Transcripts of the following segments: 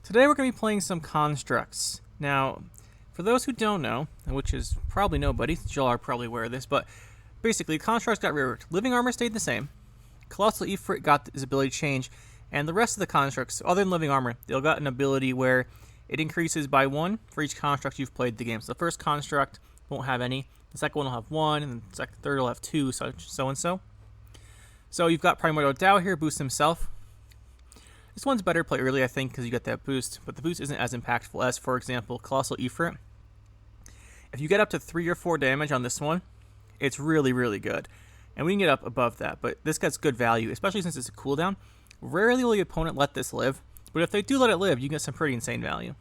Today we're going to be playing some constructs. Now, for those who don't know, which is probably nobody, y'all are probably aware of this, but basically constructs got reworked. Living armor stayed the same. Colossal Ifrit got his ability to change, and the rest of the constructs, other than living armor, they'll got an ability where it increases by 1 for each construct you've played the game. So the first construct won't have any, the second one will have 1, and the third will have 2, so and so. So you've got Primordial Dow here, boost himself. This one's better to play early, I think, because you get that boost, but the boost isn't as impactful as, for example, Colossal Ifrit. If you get up to 3 or 4 damage on this one, it's really, really good. And we can get up above that, but this gets good value, especially since it's a cooldown. Rarely will the opponent let this live, but if they do let it live, you get some pretty insane value.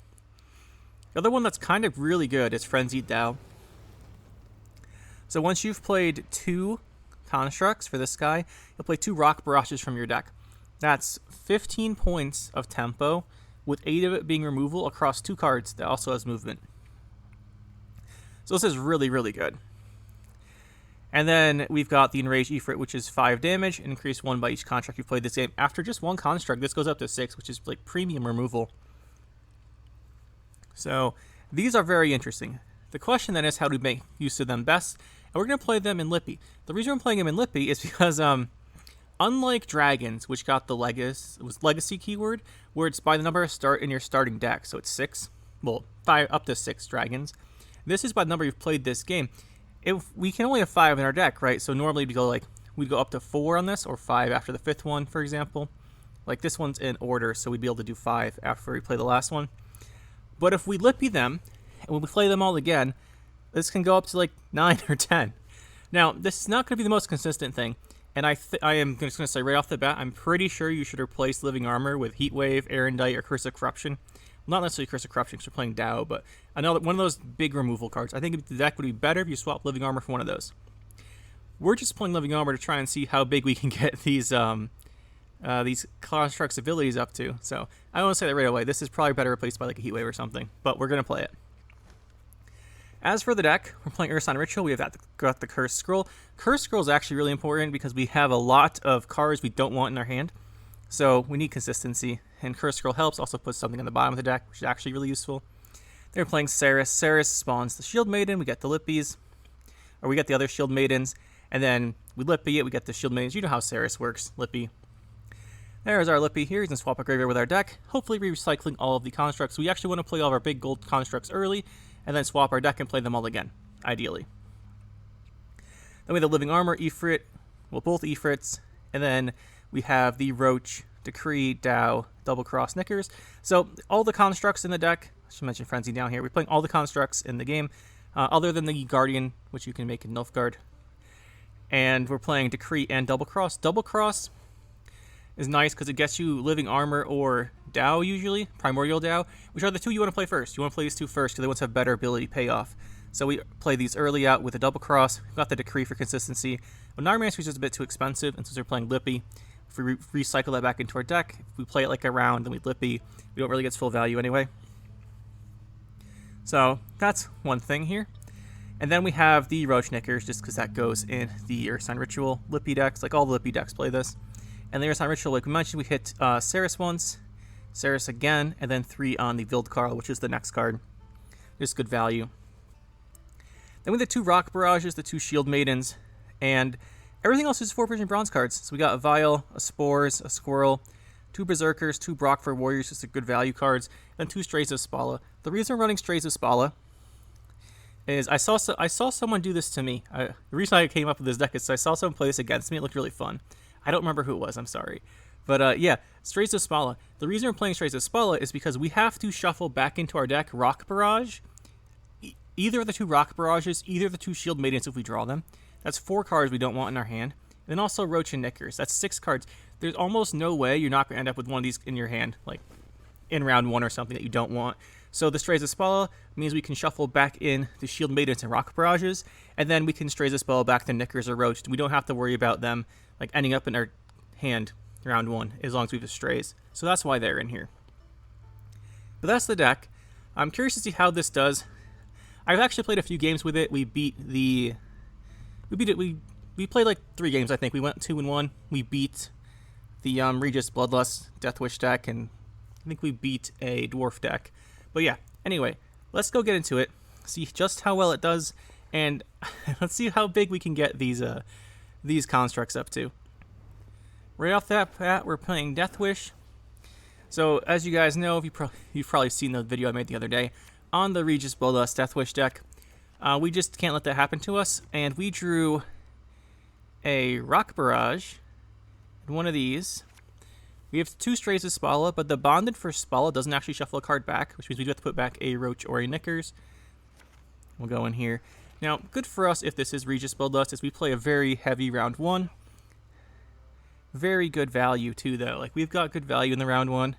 The other one that's kind of really good is Frenzied Dow. So once you've played 2 constructs for this guy, you'll play 2 Rock Barrages from your deck. That's 15 points of tempo, with 8 of it being removal across 2 cards that also has movement. So this is really, really good. And then we've got the Enraged Ifrit, which is 5 damage, and increase 1 by each construct you've played this game. After just 1 construct, this goes up to 6, which is like premium removal. So these are very interesting. The question then is how to make use of them best, and we're going to play them in Lippy. The reason I'm playing them in Lippy is because unlike dragons, which got the legacy keyword, where it's by the number of start in your starting deck, so it's 6, well, 5 up to 6 dragons. This is by the number you've played this game. If we can only have 5 in our deck, right? So normally we'd go up to 4 on this, or 5 after the 5th one, for example. Like this one's in order, so we'd be able to do 5 after we play the last one. But if we Lippy them, and when we play them all again, this can go up to like 9 or 10. Now, this is not going to be the most consistent thing. And I am just going to say right off the bat, I'm pretty sure you should replace Living Armor with Heatwave, Erendite, or Curse of Corruption. Not necessarily Curse of Corruption because we're playing Dow, but one of those big removal cards. I think the deck would be better if you swap Living Armor for one of those. We're just playing Living Armor to try and see how big we can get these constructs' abilities up to. So I want to say that right away. This is probably better replaced by like a Heatwave or something, but we're going to play it. As for the deck, we're playing Ursine Ritual. We have got the Cursed Scroll. Cursed Scroll is actually really important because we have a lot of cards we don't want in our hand. So we need consistency, and Cursed Scroll helps. Also puts something on the bottom of the deck, which is actually really useful. They're playing Ceres. Ceres spawns the Shield Maiden. We get the Lippies, or we get the other Shield Maidens, and then we Lippy it. We get the Shield Maidens. You know how Ceres works, Lippy. There's our Lippy here. You can swap a graveyard with our deck. Hopefully recycling all of the constructs. We actually want to play all of our big gold constructs early, and then swap our deck and play them all again, ideally. Then we have the Living Armor, Ifrit, well, both Ifrits, and then we have the Roach, Decree, Dow, Double Cross, Knickers. So all the constructs in the deck, I should mention Frenzy down here, we're playing all the constructs in the game, other than the Guardian, which you can make in Nilfgaard. And we're playing Decree and Double Cross. Double Cross is nice because it gets you Living Armor or Dow usually, Primordial Dow, which are the 2 you want to play first. You want to play these 2 first because they want to have better ability payoff. So we play these early out with a Double Cross. We've got the Decree for consistency. But Narmancer is just a bit too expensive, and since we're playing Lippy, if we recycle that back into our deck, if we play it like a round, then we Lippy, we don't really get full value anyway. So that's one thing here. And then we have the Roach Knickers, just because that goes in the Ursine Ritual Lippy decks. Like all the Lippy decks play this. And the Ursine Ritual, like we mentioned, we hit Ceres once, Ceres again, and then 3 on the Vildkarl, which is the next card. Just good value. Then we have the 2 Rock Barrages, the 2 Shield Maidens, and everything else is 4 Vision Bronze cards. So we got a Vial, a Spores, a Squirrel, 2 Berserkers, 2 Brockford Warriors, just a good value cards, and 2 Strays of Spala. The reason I'm running Strays of Spala is I saw someone do this to me. The reason I came up with this deck is I saw someone play this against me. It looked really fun. I don't remember who it was, I'm sorry. But yeah, Strays of Spala. The reason we're playing Strays of Spala is because we have to shuffle back into our deck Rock Barrage. Either of the 2 Rock Barrages, either of the 2 Shield Maidens if we draw them. That's 4 cards we don't want in our hand. And then also Roach and Knickers. That's 6 cards. There's almost no way you're not going to end up with one of these in your hand, like in round 1 or something that you don't want. So the Strays of Spala means we can shuffle back in the Shield Maidens and Rock Barrages, and then we can Strays of Spala back to Knickers or Roach. We don't have to worry about them like ending up in our hand round 1 as long as we have Strays. So that's why they're in here. But that's the deck. I'm curious to see how this does. I've actually played a few games with it. We played like 3 games, I think. We went 2-1. We beat the Regis Bloodlust Deathwish deck, and I think we beat a dwarf deck. But yeah, anyway, let's go get into it, see just how well it does, and let's see how big we can get these constructs up to. Right off the bat, we're playing Deathwish. So as you guys know, you've probably seen the video I made the other day on the Regis Bloodlust Deathwish deck. We just can't let that happen to us, and we drew a Rock Barrage and one of these. We have 2 Strays of Spala, but the Bonded for Spala doesn't actually shuffle a card back, which means we do have to put back a Roach or a Knickers. We'll go in here. Now, good for us if this is Regis Bloodlust, is we play a very heavy round 1. Very good value, too, though. Like, we've got good value in the round 1,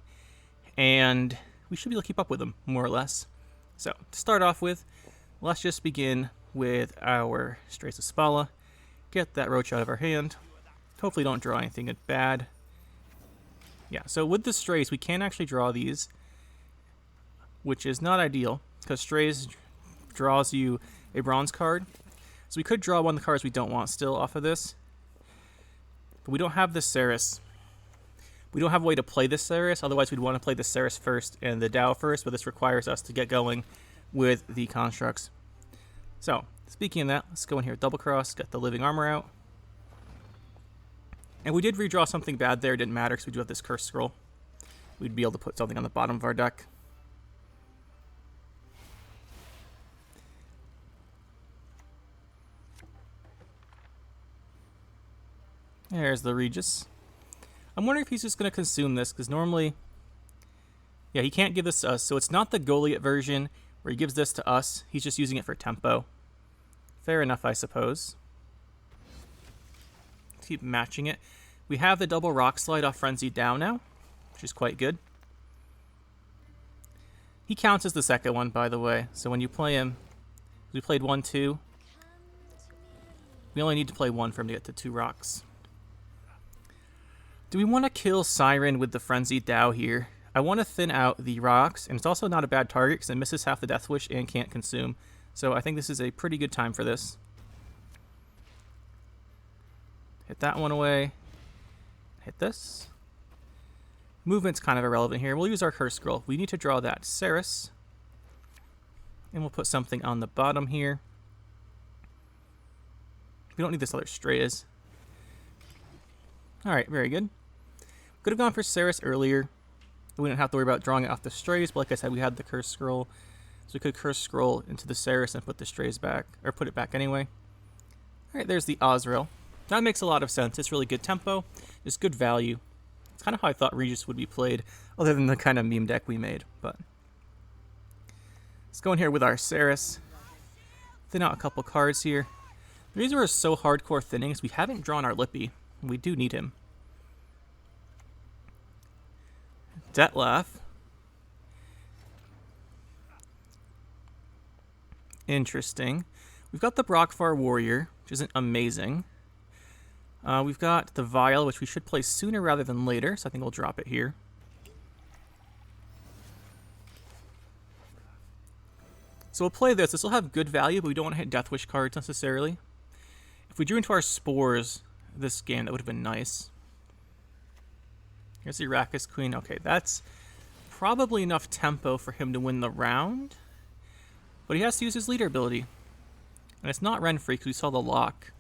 and we should be able to keep up with them, more or less. So, to start off with, let's just begin with our Strays of Spala. Get that Roach out of our hand. Hopefully don't draw anything bad. Yeah, so with the Strays, we can actually draw these, which is not ideal, because Strays draws you a bronze card. So we could draw one of the cards we don't want still off of this. But we don't have the Ceres. We don't have a way to play the Ceres, otherwise we'd want to play the Ceres first and the Dow first, but this requires us to get going with the constructs. So, speaking of that, let's go in here, double cross, get the living armor out. And we did redraw something bad there, it didn't matter because we do have this curse scroll. We'd be able to put something on the bottom of our deck. There's the Regis. I'm wondering if he's just going to consume this, because normally, yeah, he can't give this to us, so it's not the Goliath version where he gives this to us, he's just using it for tempo. Fair enough, I suppose. Keep matching it. We have the double rock slide off Frenzied Down now, which is quite good. He counts as the second one, by the way, so when you play him, we played 1-2. We only need to play 1 for him to get to 2 rocks. Do we want to kill Siren with the Frenzied Dow here? I want to thin out the rocks, and it's also not a bad target because it misses half the Deathwish and can't consume. So I think this is a pretty good time for this. Hit that one away. Hit this. Movement's kind of irrelevant here. We'll use our Curse Scroll. We need to draw that Ceres. And we'll put something on the bottom here. We don't need this other Strays. Alright, very good. Could have gone for Ceres earlier. We didn't have to worry about drawing it off the Strays, but like I said, we had the Curse Scroll. So we could Curse Scroll into the Ceres and put the Strays back, or put it back anyway. Alright, there's the Osrail. That makes a lot of sense. It's really good tempo. It's good value. It's kind of how I thought Regis would be played, other than the kind of meme deck we made. But let's go in here with our Ceres. Thin out a couple cards here. The reason we're so hardcore thinning is we haven't drawn our Lippy. We do need him. Detlef. Interesting. We've got the Brockfar Warrior, which isn't amazing. We've got the Vial, which we should play sooner rather than later, so I think we'll drop it here. So we'll play this. This will have good value, but we don't want to hit Deathwish cards necessarily. If we drew into our Spores this game, that would have been nice. Here's the Arrakis Queen. Okay, that's probably enough tempo for him to win the round. But he has to use his leader ability. And it's not Renfree, because we saw the lock.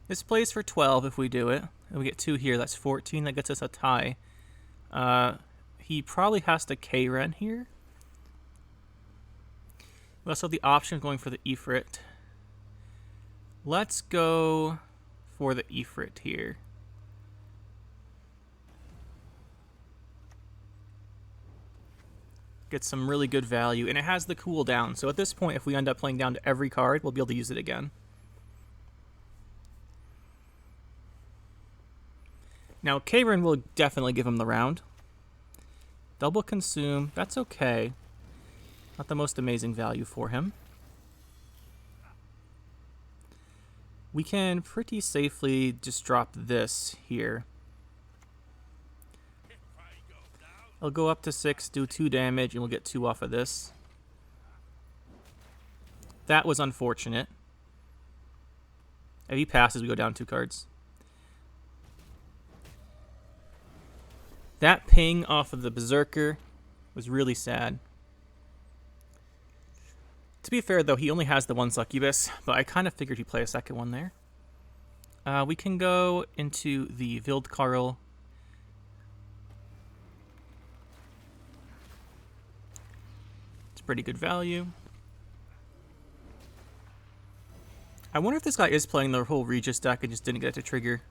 This plays for 12 if we do it. And we get 2 here, that's 14. That gets us a tie. He probably has to K-Ren here. We also have the option of going for the Ifrit. Let's go for the Ifrit here. Get some really good value, and it has the cooldown. So at this point, if we end up playing down to every card, we'll be able to use it again. Now, K-Ren will definitely give him the round. Double consume, that's okay. Not the most amazing value for him. We can pretty safely just drop this here. I'll go up to 6, do 2 damage, and we'll get 2 off of this. That was unfortunate. If he passes, we go down 2 cards. That ping off of the Berserker was really sad. To be fair, though, he only has the one Succubus, but I kind of figured he'd play a second one there. We can go into the Wildkarl. It's pretty good value. I wonder if this guy is playing the whole Regis deck and just didn't get it to trigger.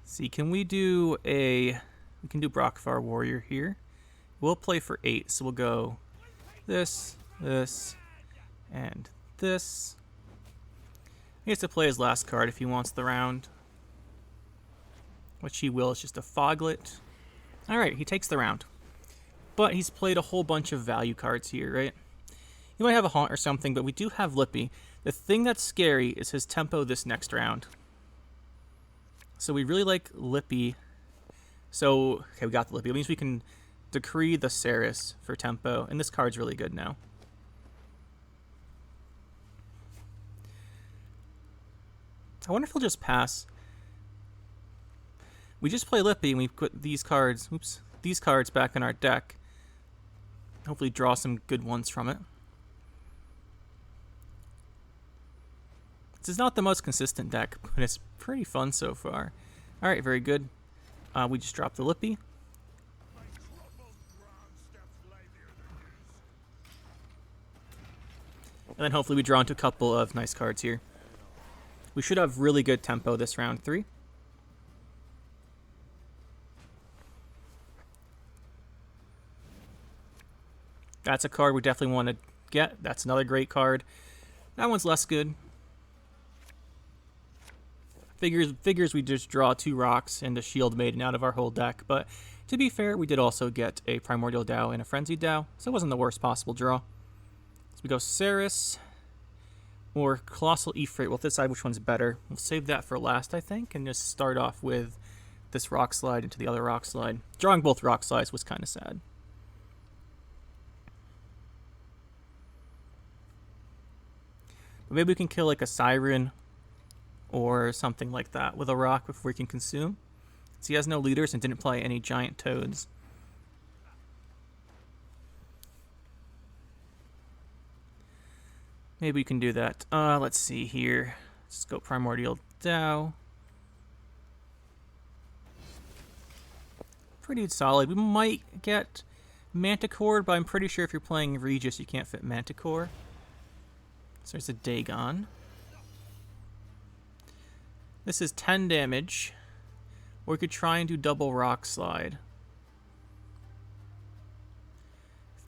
See, can we do a... We can do Brockfar Warrior here. We'll play for 8, so we'll go this, this, and this. He has to play his last card if he wants the round. Which he will, it's just a Foglet. Alright, he takes the round. But he's played a whole bunch of value cards here, right? He might have a Haunt or something, but we do have Lippy. The thing that's scary is his tempo this next round. So we really like Lippy. So, okay, we got the Lippy. It means we can decree the Ceres for tempo, and this card's really good now. I wonder if he'll just pass. We just play Lippy and we put these cards, these cards back in our deck. Hopefully draw some good ones from it. This is not the most consistent deck, but it's pretty fun so far. Alright, very good. We just dropped the Lippy. And then hopefully we draw into a couple of nice cards here. We should have really good tempo this round 3. That's a card we definitely want to get. That's another great card. That one's less good. Figures we just draw 2 rocks and a Shield Maiden out of our whole deck. But to be fair, we did also get a Primordial Dow and a Frenzied Dow, so it wasn't the worst possible draw. So we go Ceres or Colossal Ifrit. We'll decide which one's better. We'll save that for last, I think, and just start off with this Rock Slide into the other Rock Slide. Drawing both Rock Slides was kind of sad. But maybe we can kill like a Siren or something like that with a rock before we can consume. So he has no leaders and didn't play any giant toads. Maybe we can do that. Let's see here. Let's go Primordial Dow. Pretty solid. We might get Manticore, but I'm pretty sure if you're playing Regis, you can't fit Manticore. So there's a Dagon. This is 10 damage. Or we could try and do double Rock Slide.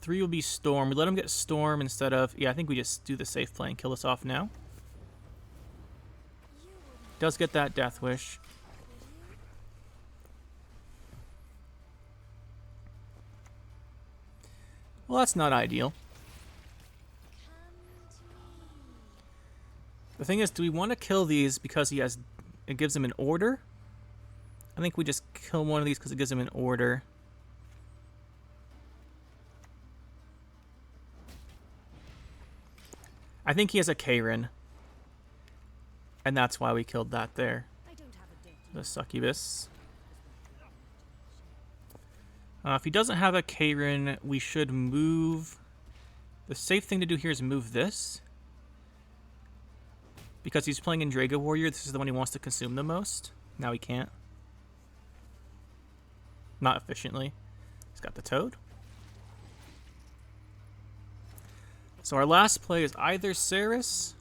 3 will be Storm. We let him get Storm instead of... Yeah, I think we just do the safe play and kill this off now. Does get that Deathwish. Well, that's not ideal. The thing is, do we want to kill these because he has... It gives him an order? I think we just kill one of these because it gives him an order. I think he has a Karen. And that's why we killed that there. The Succubus. If he doesn't have a Karen, we should move... The safe thing to do here is move this. Because he's playing in Drago Warrior, this is the one he wants to consume the most. Now he can't. Not efficiently. He's got the Toad. So our last play is either Ceres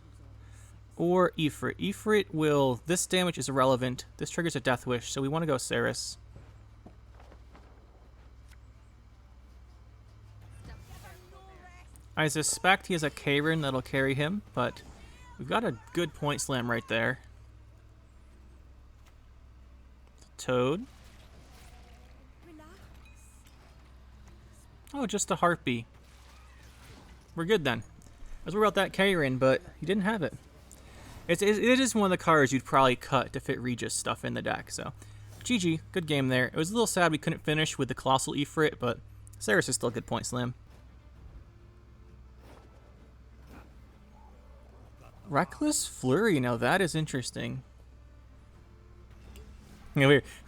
or Ifrit. Ifrit will... This damage is irrelevant. This triggers a Deathwish, so we want to go Ceres. I suspect he has a Karen that'll carry him, but we've got a good point slam right there. Toad. Oh, just a Harpy. We're good then. I was worried about that Karen, but he didn't have it. It is one of the cards you'd probably cut to fit Regis stuff in the deck, so... GG, good game there. It was a little sad we couldn't finish with the Colossal Ifrit, but Ceres is still a good point slam. Reckless Flurry, now that is interesting.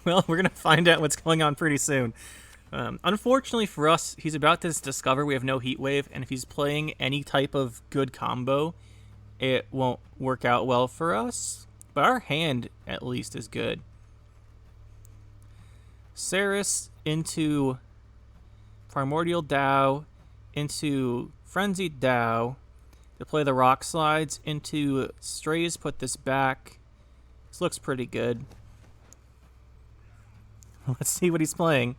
Well, we're going to find out what's going on pretty soon. Unfortunately for us, he's about to discover we have no Heat Wave, and if he's playing any type of good combo, it won't work out well for us. But our hand, at least, is good. Saris into Primordial Dow, into Frenzied Dow, to play the Rock Slides, into Strays, put this back. This looks pretty good. Let's see what he's playing.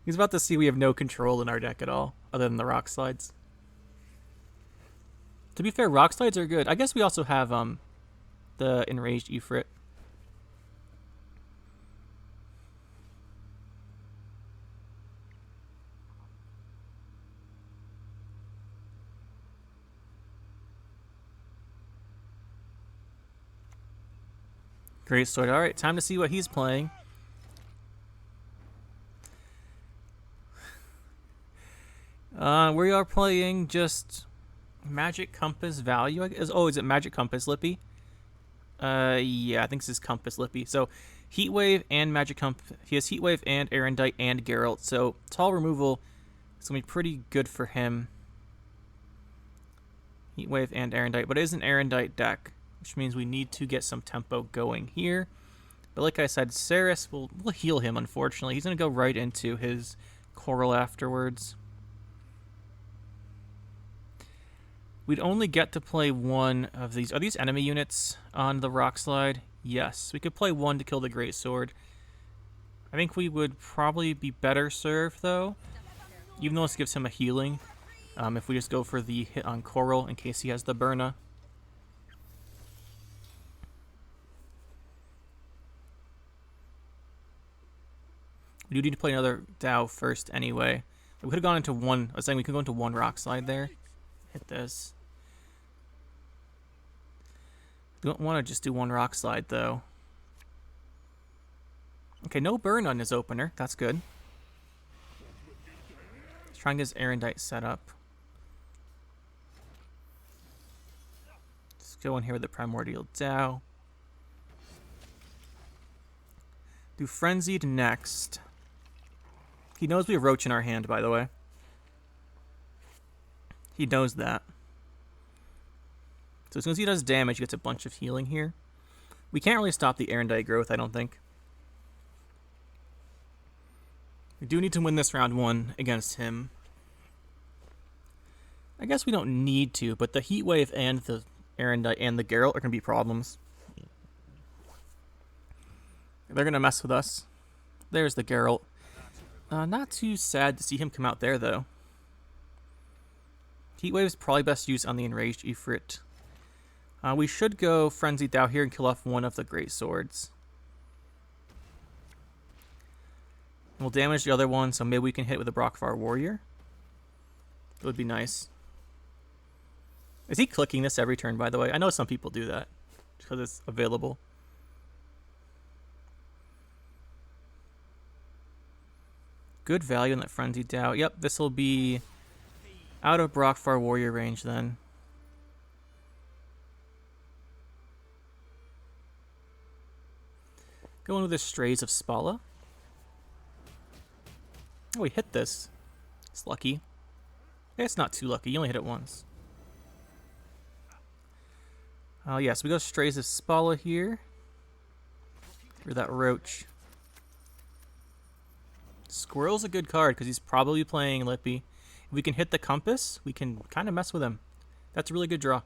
He's about to see we have no control in our deck at all, other than the Rock Slides. To be fair, Rock Slides are good. I guess we also have the Enraged Ifrit. Great Sword. Alright, time to see what he's playing. We are playing just Magic Compass Value. Oh, is it Magic Compass Lippy? Yeah, I think this is Compass Lippy. So, Heat Wave and Magic Compass. He has Heat Wave and Erendite and Geralt. So, Tall Removal is going to be pretty good for him. Heat Wave and Erendite. But it is an Erendite deck, which means we need to get some tempo going here. But like I said, Saris will heal him, unfortunately. He's going to go right into his Coral afterwards. We'd only get to play one of these. Are these enemy units on the Rock Slide? Yes. We could play one to kill the Great Sword. I think we would probably be better served, though, even though this gives him a healing, if we just go for the hit on Coral in case he has the Burna. We do need to play another Dow first anyway. We could have gone into one. I was saying we could go into one Rock Slide there. Hit this. Don't want to just do one Rock Slide, though. Okay, no burn on his opener. That's good. Let's try and get his Erendite set up. Let's go in here with the Primordial Dow. Do Frenzied next. He knows we have Roach in our hand, by the way. He knows that. So as soon as he does damage, he gets a bunch of healing here. We can't really stop the Erendite growth, I don't think. We do need to win this round 1 against him. I guess we don't need to, but the Heat Wave and the Erendite and the Geralt are going to be problems. They're going to mess with us. There's the Geralt. Not too sad to see him come out there, though. Heat Wave is probably best used on the Enraged Ifrit. We should go Frenzied Dow here and kill off one of the Great Swords. We'll damage the other one, so maybe we can hit with a Brockvar Warrior. It would be nice. Is he clicking this every turn, by the way? I know some people do that, because it's available. Good value in that Frenzied Dow. Yep, this will be out of Brockvar Warrior range then. Going with the Strays of Spala. Oh, we hit this. It's lucky. It's not too lucky. You only hit it once. Oh, yes, we go Strays of Spala here. For that Roach. Squirrel's a good card because he's probably playing Lippy. If we can hit the Compass, we can kind of mess with him. That's a really good draw.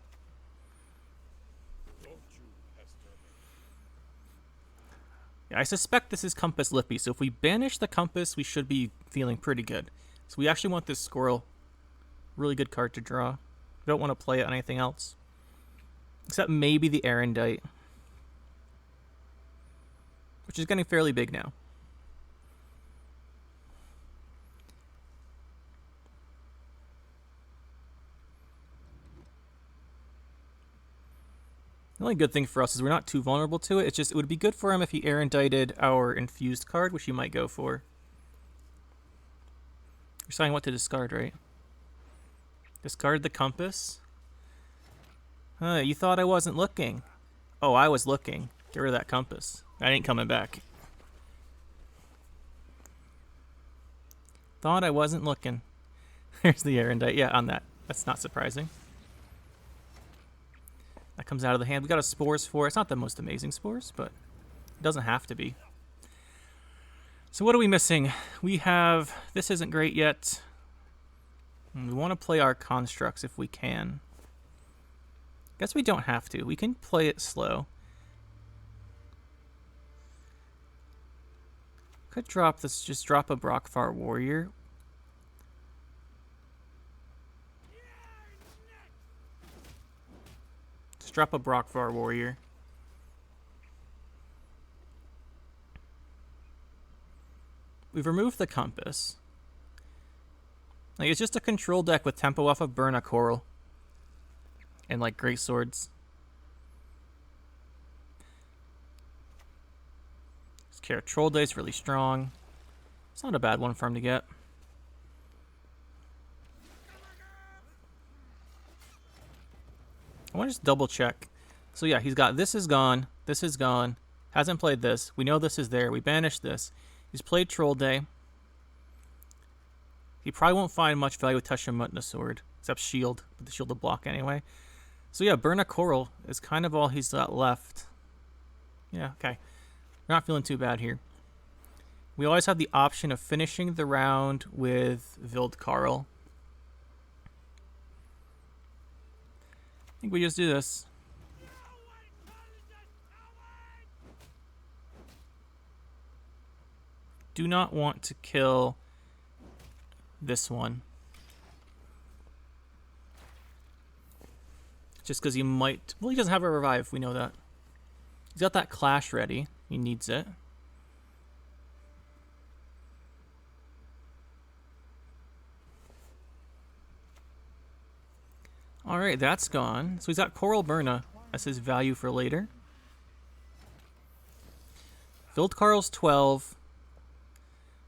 Yeah, I suspect this is Compass Lippy, so if we banish the Compass, we should be feeling pretty good. So we actually want this Squirrel. Really good card to draw. We don't want to play it on anything else. Except maybe the Erendite. Which is getting fairly big now. The only good thing for us is we're not too vulnerable to it. It's just, it would be good for him if he Erendited our Infused card, which he might go for. You're saying what to discard, right? Discard the compass. You thought I wasn't looking. Oh, I was looking. Get rid of that compass. I ain't coming back. Thought I wasn't looking. There's the Erendite. Yeah, on that. That's not surprising. That comes out of the hand. We got a Spores for it. It's not the most amazing Spores, but it doesn't have to be. So what are we missing? We have... This isn't great yet. We want to play our Constructs if we can. Guess we don't have to. We can play it slow. Could drop this, just drop a Brockfar Warrior. Just drop a Brockfar Warrior. We've removed the compass. Like, it's just a control deck with tempo off of Burna Coral. And like great swords. This Troll Day is really strong. It's not a bad one for him to get. I want to just double check. So yeah, he's got this is gone. This is gone. Hasn't played this. We know this is there. We banished this. He's played Troll Day. He probably won't find much value with Teshumutna Sword, except shield, but the shield will block anyway. So yeah, Burna Coral is kind of all he's got left. Yeah, okay. We're not feeling too bad here. We always have the option of finishing the round with Vildkarl. I think we just do this. Do not want to kill this one. Just because he might... Well, he doesn't have a revive. We know that. He's got that Clash ready. He needs it. Alright, that's gone. So he's got Coral Burna as his value for later. Vildkarl's 12.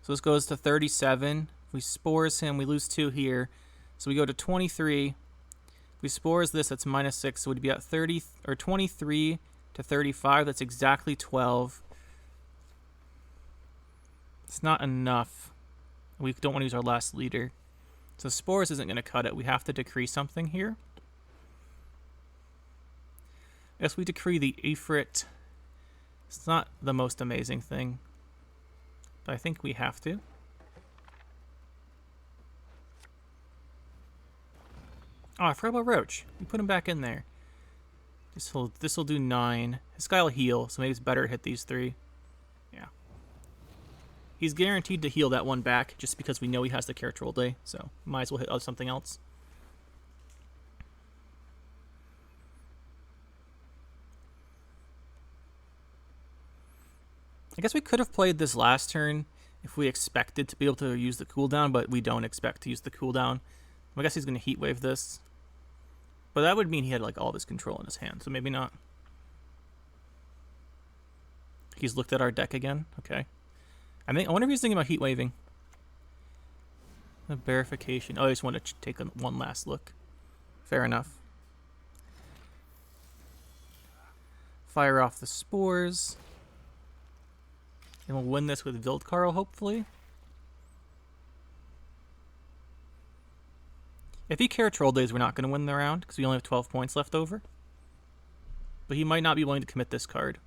So this goes to 37. If we Spores him, we lose 2 here. So we go to 23. If we Spores this, that's -6. So we'd be at 30 or 23 to 35. That's exactly 12. It's not enough. We don't want to use our last leader. So Spores isn't going to cut it. We have to decree something here. I guess we decree the Ifrit. It's not the most amazing thing, but I think we have to. Oh, I forgot about Roach. We put him back in there. This'll do 9. This guy will heal, so maybe it's better to hit these 3. Yeah. He's guaranteed to heal that one back just because we know he has the Care Troll Day, so might as well hit something else. I guess we could have played this last turn if we expected to be able to use the cooldown, but we don't expect to use the cooldown. I guess he's going to Heat Wave this. But that would mean he had like all of his control in his hand, so maybe not. He's looked at our deck again. Okay. I wonder if he's thinking about Heat Waving. The verification. Oh, I just want to take one last look. Fair enough. Fire off the Spores. And we'll win this with Vildkarl, hopefully. If he Care Troll Days, we're not going to win the round because we only have 12 points left over. But he might not be willing to commit this card.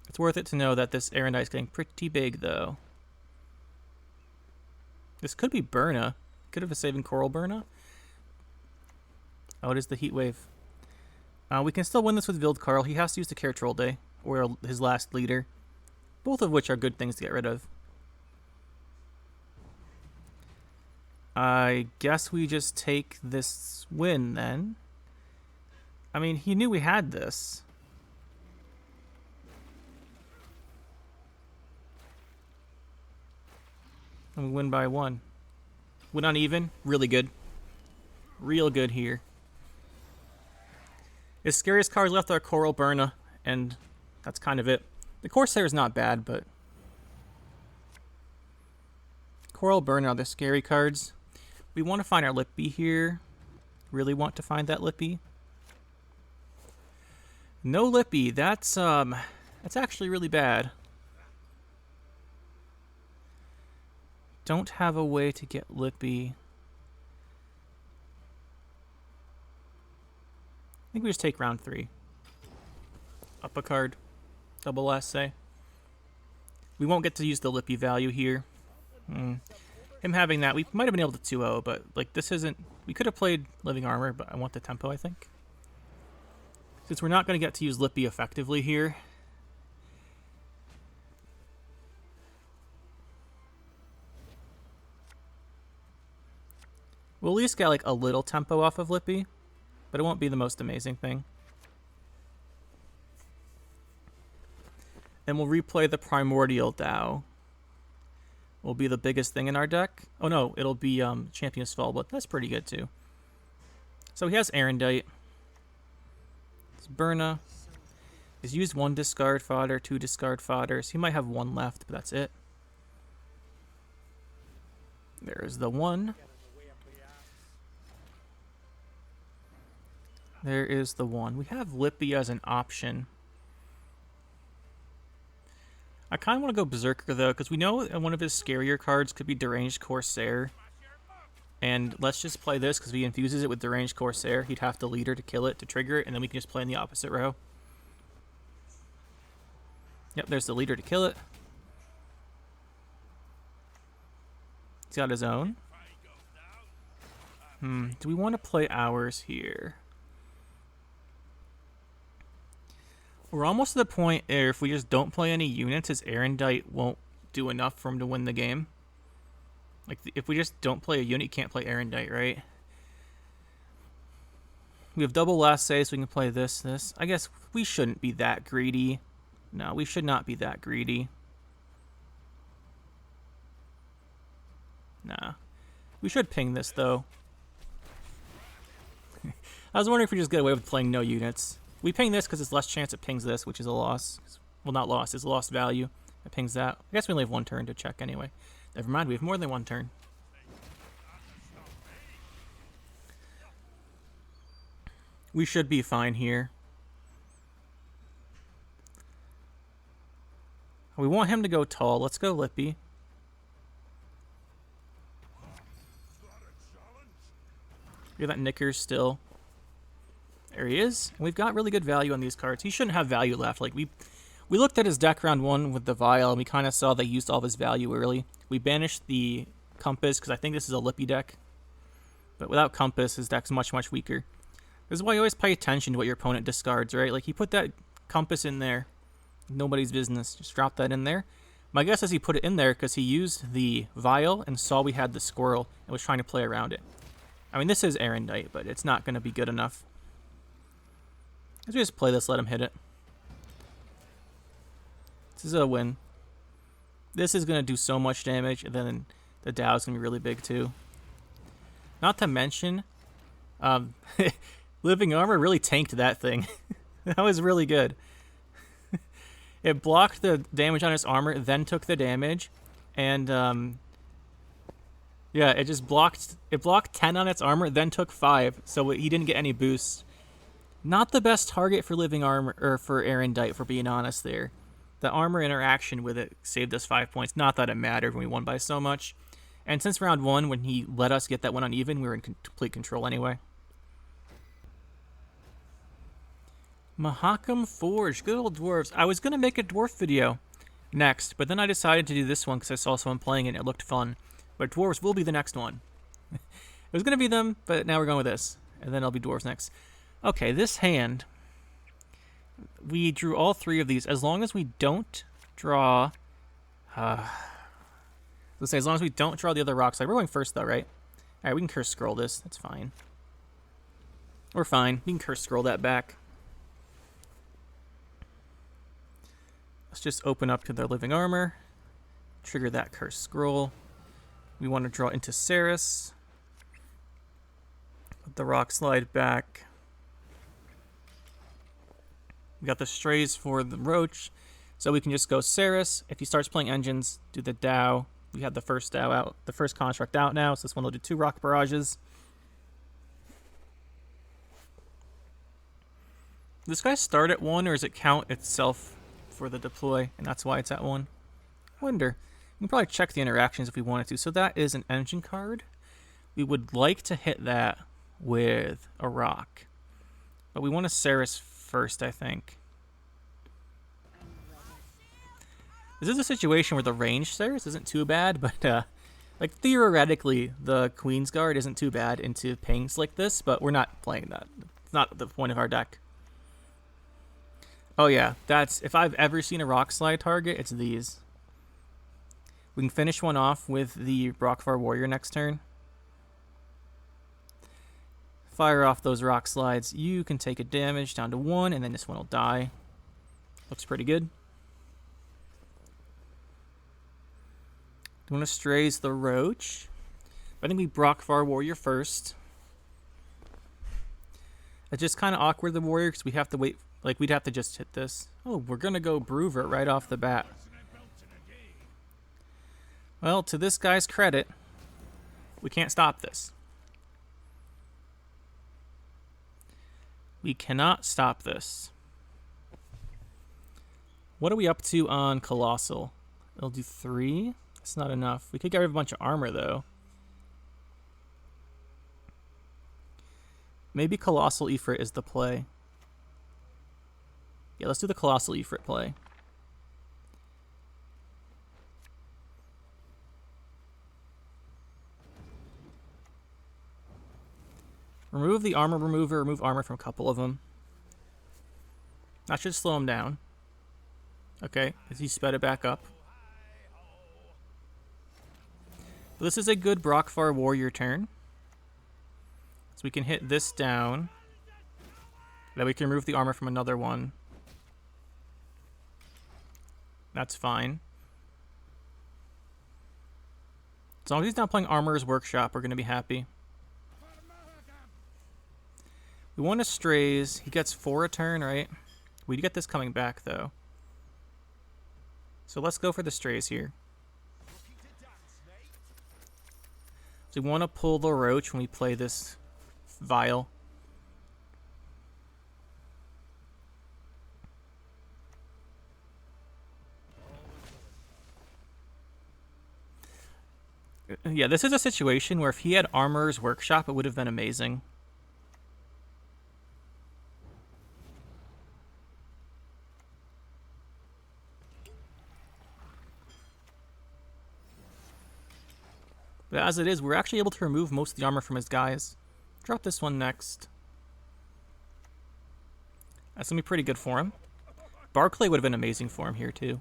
It's worth it to know that this Erendite is getting pretty big, though. This could be Burna. Could have been saving Coral Burna. Oh, it is the Heat Wave. We can still win this with Vildkarl. He has to use the Care Troll Day, or his last leader. Both of which are good things to get rid of. I guess we just take this win, then. I mean, he knew we had this. And we win by 1. Win uneven. Really good. Real good here. His scariest cards left are Coral Burna, and that's kind of it. The Corsair is not bad, but Coral Burn are the scary cards. We want to find our Lippy here. Really want to find that Lippy. No Lippy. That's actually really bad. Don't have a way to get Lippy. I think we just take round 3. Up a card. Double last say. We won't get to use the Lippy value here. Him having that, we might have been able to 2-0, but like this isn't... We could have played Living Armor, but I want the tempo, I think. Since we're not going to get to use Lippy effectively here. We'll at least get like a little tempo off of Lippy, but it won't be the most amazing thing. Then we'll replay the Primordial Dow. Will be the biggest thing in our deck. Oh no, it'll be Champion's Fall, but that's pretty good too. So he has Erendite. It's Burna. He's used 1 discard fodder, 2 discard fodders. He might have 1 left, but that's it. There's the 1. There is the 1. We have Lippy as an option. I kind of want to go Berserker, though, because we know one of his scarier cards could be Deranged Corsair. And let's just play this, because if he infuses it with Deranged Corsair, he'd have to Leader to kill it, to trigger it, and then we can just play in the opposite row. Yep, there's the Leader to kill it. He's got his own. Do we want to play ours here? We're almost to the point where if we just don't play any units, his Erendite won't do enough for him to win the game. Like, if we just don't play a unit, you can't play Erendite, right? We have double last say, so we can play this. I guess we shouldn't be that greedy. No, we should not be that greedy. Nah. We should ping this, though. I was wondering if we just get away with playing no units. We ping this because it's less chance it pings this, which is a loss. Well, not loss, it's a lost value. It pings that. I guess we only have 1 turn to check anyway. Never mind, we have more than 1 turn. We should be fine here. We want him to go tall. Let's go Lippy. Look at that Knickers still. There he is. And we've got really good value on these cards. He shouldn't have value left. Like we looked at his deck round 1 with the Vial, and we kind of saw they used all of his value early. We banished the Compass, because I think this is a Lippy deck. But without Compass, his deck's much, much weaker. This is why you always pay attention to what your opponent discards, right? Like, he put that Compass in there. Nobody's business. Just drop that in there. My guess is he put it in there because he used the Vial and saw we had the Squirrel and was trying to play around it. I mean, this is Erendite, but it's not going to be good enough. Let's just play this, let him hit it. This is a win. This is going to do so much damage, and then the Dow is going to be really big too. Not to mention, Living Armor really tanked that thing. That was really good. It blocked the damage on his armor, then took the damage, and yeah, it just blocked 10 on its armor, then took 5, so he didn't get any boosts. Not the best target for Living Armor, or for Erendite, for being honest there. The armor interaction with it saved us 5 points. Not that it mattered when we won by so much. And since round 1, when he let us get that one uneven, we were in complete control anyway. Mahakam Forge, good old dwarves. I was going to make a dwarf video next, but then I decided to do this one because I saw someone playing it and it looked fun. But dwarves will be the next one. It was going to be them, but now we're going with this. And then it'll be dwarves next. Okay, this hand, we drew all 3 of these. As long as we don't draw... let's say, as long as we don't draw the other rocks. Like, we're going first, though, right? Alright, we can curse scroll this. That's fine. We're fine. We can curse scroll that back. Let's just open up to their Living Armor. Trigger that curse scroll. We want to draw into Saris. Let the rock slide back. We got the Strays for the Roach. So we can just go Saris. If he starts playing engines, do the Dow. We had the first the first construct out now, so this one will do 2 rock barrages. Does this guy start at 1, or does it count itself for the deploy, and that's why it's at 1? Wonder. We can probably check the interactions if we wanted to. So that is an engine card. We would like to hit that with a rock, but we want to Ceres first, I think. This is a situation where the range Ceres isn't too bad, but like theoretically, the Queen's Guard isn't too bad into pings like this, but we're not playing that. It's not the point of our deck. Oh yeah, that's, if I've ever seen a rock slide target, it's these. We can finish one off with the Brockvar Warrior next turn. Fire off those rock slides. You can take a damage down to 1, and then this one will die. Looks pretty good. Don't want to strays the Roach. I think we Brockvar Warrior first. It's just kind of awkward, the Warrior, because we have to wait. Like, we'd have to just hit this. Oh, we're going to go Brewer right off the bat. Well, to this guy's credit, we can't stop this. We cannot stop this. What are we up to on Colossal? It'll do 3. That's not enough. We could get rid of a bunch of armor, though. Maybe Colossal Ifrit is the play. Yeah, let's do the Colossal Ifrit play. Remove the armor remover, remove armor from a couple of them. That should slow him down. Okay, as he sped it back up. But this is a good Brockvar Warrior turn. So we can hit this down. Then we can remove the armor from another one. That's fine. As long as he's not playing Armorer's Workshop, we're going to be happy. We want to strays. He gets 4 a turn, right? We get this coming back, though. So let's go for the strays here. So we want to pull the Roach when we play this Vial. Yeah, this is a situation where if he had Armorer's Workshop, it would have been amazing. But as it is, we're actually able to remove most of the armor from his guys. Drop this one next. That's going to be pretty good for him. Barclay would have been amazing for him here, too.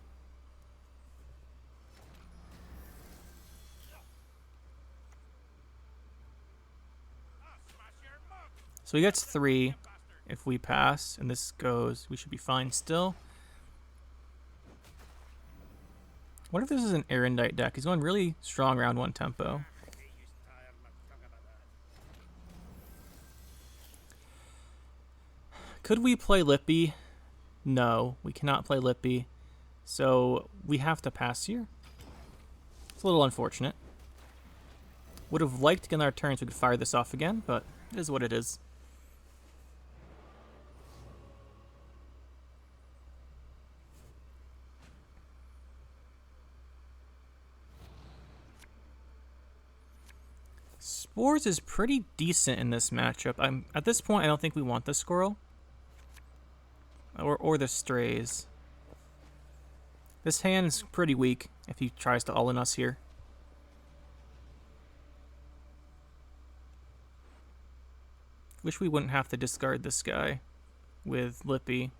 So he gets 3 if we pass, and this goes. We should be fine still. What if this is an Erendite deck? He's going really strong round 1 tempo. Could we play Lippy? No, we cannot play Lippy. So we have to pass here. It's a little unfortunate. Would have liked to get on our turns we could fire this off again, but it is what it is. Spores is pretty decent in this matchup. At this point, I don't think we want the Squirrel. Or the Strays. This hand's pretty weak if he tries to all-in us here. Wish we wouldn't have to discard this guy with Lippy.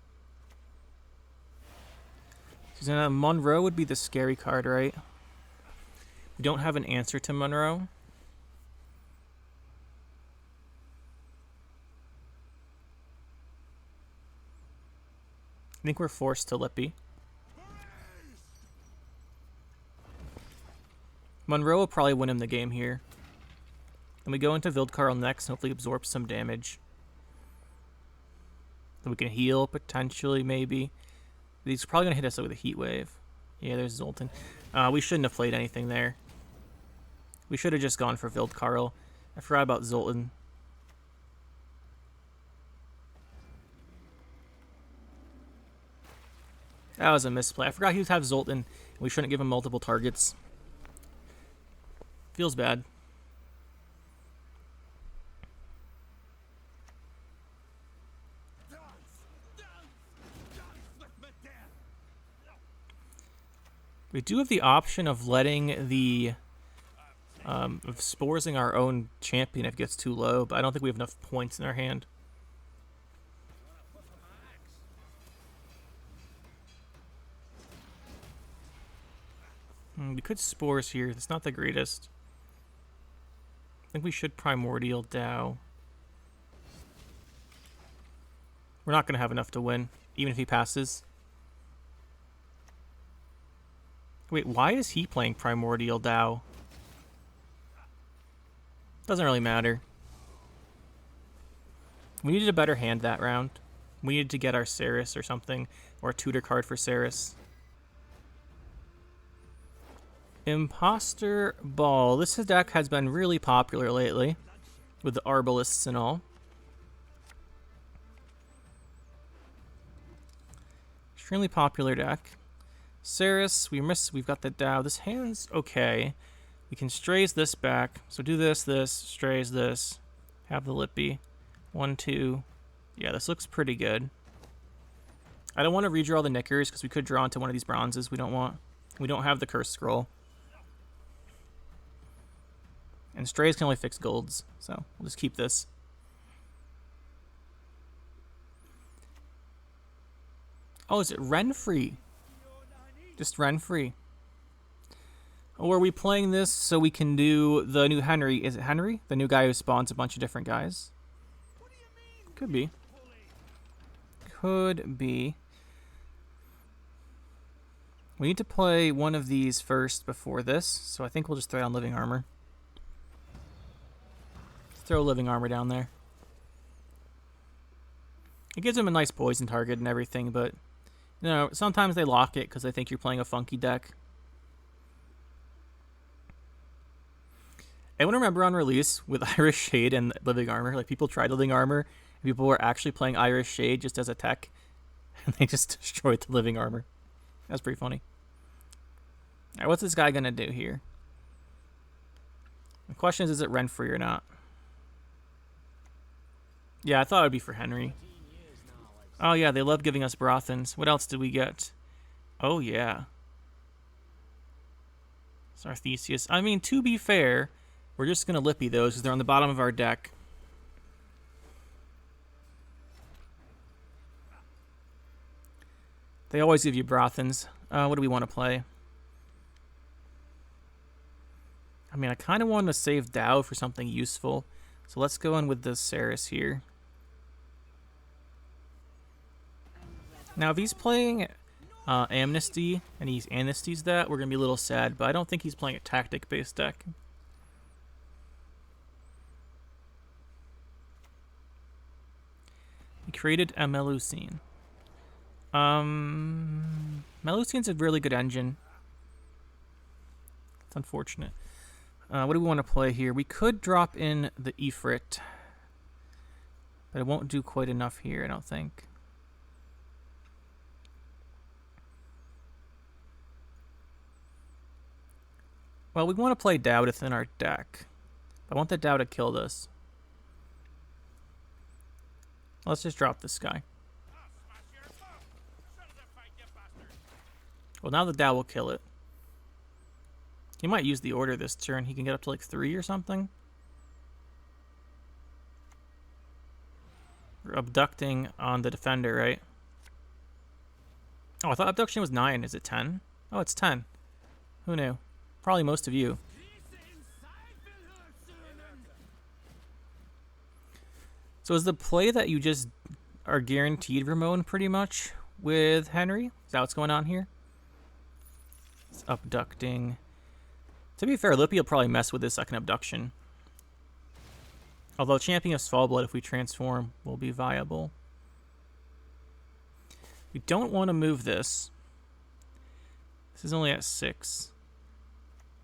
So Monroe would be the scary card, right? We don't have an answer to Monroe. I think we're forced to Lippy. Monroe will probably win him the game here. Then we go into Vildkarl next and hopefully absorb some damage. Then we can heal, potentially, maybe. But he's probably going to hit us with a Heat Wave. Yeah, there's Zoltan. We shouldn't have played anything there. We should have just gone for Vildkarl. I forgot about Zoltan. That was a misplay. I forgot he would have Zoltan. We shouldn't give him multiple targets. Feels bad. We do have the option of letting the of sporsing our own champion if it gets too low, but I don't think we have enough points in our hand. We could spores here. It's not the greatest. I think we should primordial Dow. We're not going to have enough to win, even if he passes. Wait, why is he playing primordial Dow? Doesn't really matter. We needed a better hand that round. We needed to get our Saris or something, or a tutor card for Saris. Imposter Ball. This deck has been really popular lately, with the Arbalists and all. Extremely popular deck. Saris, we've got the Dow. This hand's okay. We can strays this back. So do this, strays this. Have the Lippy. 1, 2. Yeah, this looks pretty good. I don't want to redraw the Knickers because we could draw into one of these bronzes we don't want. We don't have the Curse Scroll. And strays can only fix golds, so we'll just keep this. Oh, is it Renfree? Just Renfree. Or are we playing this so we can do the new Henry? Is it Henry? The new guy who spawns a bunch of different guys? Could be. Could be. We need to play one of these first before this, so I think we'll just throw down Living Armor. Throw Living Armor down there. It gives him a nice poison target and everything, but you know, sometimes they lock it because they think you're playing a funky deck. Anyone remember on release with Iris Shade and Living Armor? Like, people tried Living Armor, and people were actually playing Iris Shade just as a tech, and they just destroyed the Living Armor. That's pretty funny. Alright, what's this guy gonna do here? The question is it Renfree or not? Yeah, I thought it would be for Henry. Oh yeah, they love giving us Brothans. What else did we get? Oh yeah. Sarthesius. I mean, to be fair, we're just going to Lippy those because they're on the bottom of our deck. They always give you Brothans. What do we want to play? I mean, I kind of want to save Dow for something useful. So let's go in with the Saris here. Now, if he's playing Amnesty and he's Amnesties that, we're going to be a little sad. But I don't think he's playing a tactic-based deck. He created a Melusine. Melusine's a really good engine. It's unfortunate. What do we want to play here? We could drop in the Ifrit. But it won't do quite enough here, I don't think. Well, we want to play Dow to thin our deck. I want the Dow to kill this. Let's just drop this guy. Well, now the Dow will kill it. He might use the order this turn. He can get up to like 3 or something. We're abducting on the defender, right? Oh, I thought abduction was 9. Is it 10? Oh, it's 10. Who knew? Probably most of you. So is the play that you just are guaranteed Ramon pretty much with Henry? Is that what's going on here? It's abducting. To be fair, Lippy will probably mess with this second abduction. Although Champion of Svalbard, if we transform, will be viable. We don't want to move this. This is only at 6.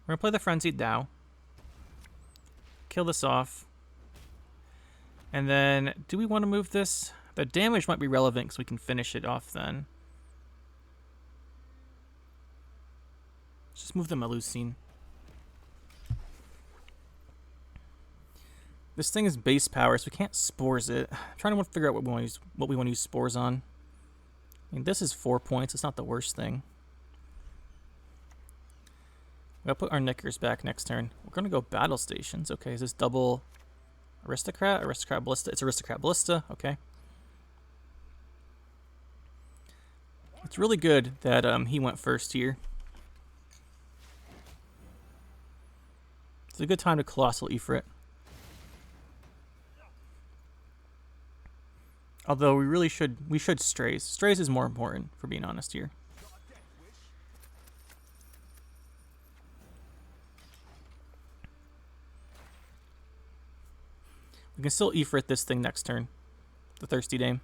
We're going to play the Frenzied Dow. Kill this off. And then, do we want to move this? The damage might be relevant because we can finish it off then. Let's just move the Melusine. This thing is base power, so we can't spores it. I'm trying to figure out what we want to use spores on. I mean, this is 4 points. It's not the worst thing. We gotta put our Knickers back next turn. We're gonna go battle stations. Okay, is this double Aristocrat? Aristocrat Ballista. It's Aristocrat Ballista. Okay. It's really good that he went first here. It's a good time to Colossal Ifrit. Although we should Strays. Strays is more important, for being honest here. We can still Ifrit this thing next turn. The Thirsty Dame.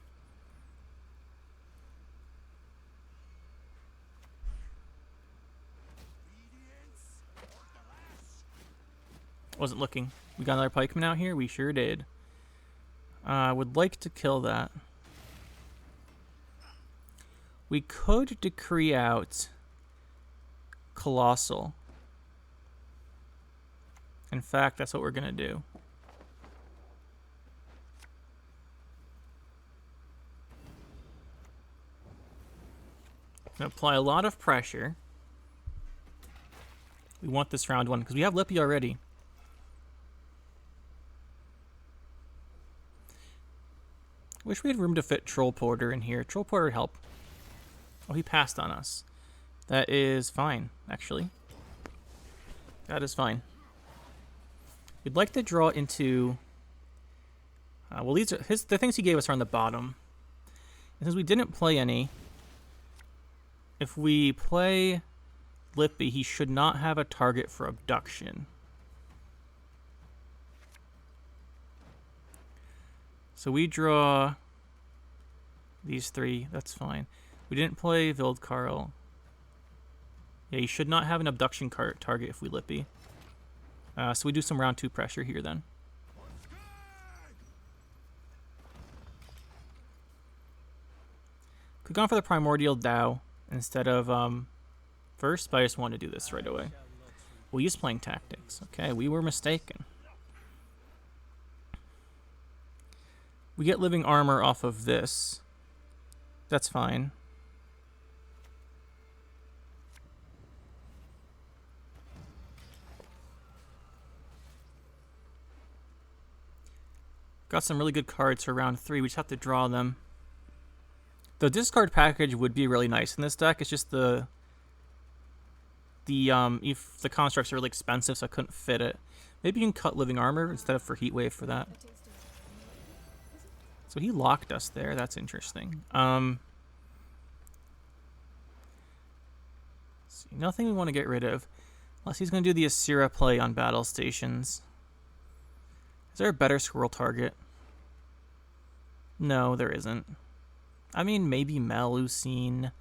Wasn't looking. We got another pikeman out here? We sure did. Would like to kill that. We could decree out Colossal. In fact, that's what we're going to do. Gonna apply a lot of pressure. We want this round one because we have Lippy already. Wish we had room to fit Troll Porter in here. Troll Porter would help. Oh, he passed on us. That is fine, actually. That is fine. We'd like to draw into... well, these are the things he gave us are on the bottom. And since we didn't play any, if we play Lippy, he should not have a target for abduction. So we draw these 3. That's fine. We didn't play Vildkarl. Yeah, you should not have an abduction target if we Lippy. So we do some round 2 pressure here then. Could have gone for the Primordial Dow instead of first, but I just wanted to do this right away. Well, he's playing tactics. Okay, we were mistaken. We get living armor off of this. That's fine. Got some really good cards for round 3. We just have to draw them. The discard package would be really nice in this deck. It's just the constructs are really expensive, so I couldn't fit it. Maybe you can cut living armor instead of for heat wave for that. So he locked us there. That's interesting. See, nothing we want to get rid of. Unless he's going to do the Asira play on battle stations. Is there a better squirrel target? No, there isn't. I mean, maybe Melusine.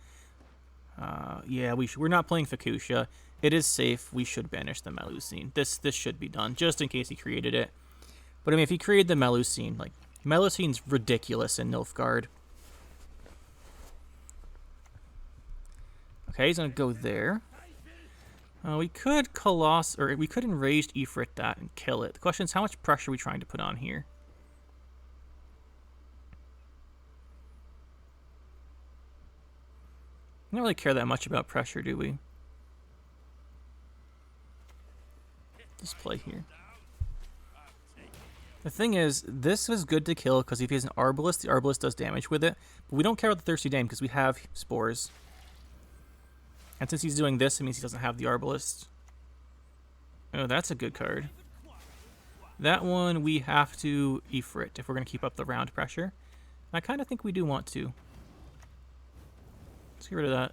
Yeah, we're not playing Fuchsia. It is safe. We should banish the Melusine. This should be done, just in case he created it. But I mean, if he created the Melusine, like, Melusine's ridiculous in Nilfgaard. Okay, he's gonna go there. We could we could Enraged Ifrit that and kill it. The question is, how much pressure are we trying to put on here? We don't really care that much about pressure, do we? Just play here. The thing is, this is good to kill because if he has an Arbalist, the Arbalist does damage with it. But we don't care about the Thirsty Dame because we have Spores. And since he's doing this, it means he doesn't have the Arbalist. Oh, that's a good card. That one we have to Ifrit if we're going to keep up the round pressure. And I kind of think we do want to. Let's get rid of that.